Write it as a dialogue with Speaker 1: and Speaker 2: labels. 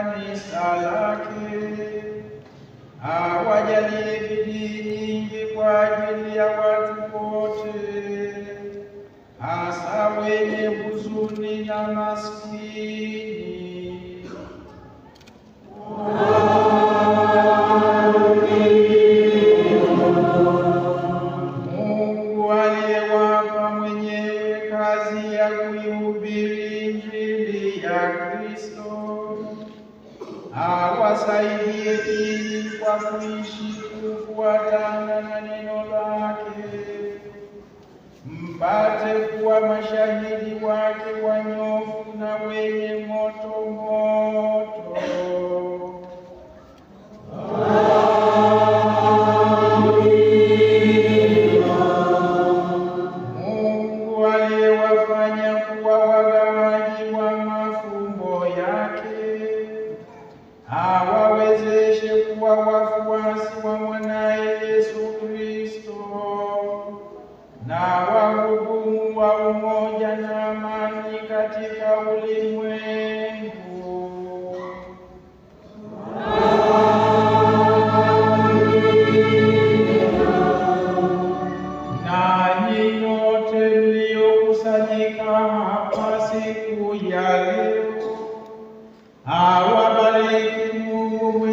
Speaker 1: kanisa lake, awajalie bidii nyingi kwa ajili ya watu wote, hasa wenye huzuni na maskini. Mungu aliyewapa mwenyewe kazi ya kuihubiri Injili ya Kristo, awasaidie ili kwa kuishi kufuatana na neno lake mpate kuwa mashahidi wake wanyofu na wenye moto moto. Mungu aliyewafanya kuwa wagawaji wa mafumbo yake, awawezeshe kuwa wafuasi wa mwanaye Yesu Kristo na wahudumu wa umoja na amani katika ulimwengu. Nanyi nyote mliokusanyika hapa siku ya leo, awabariki Mungu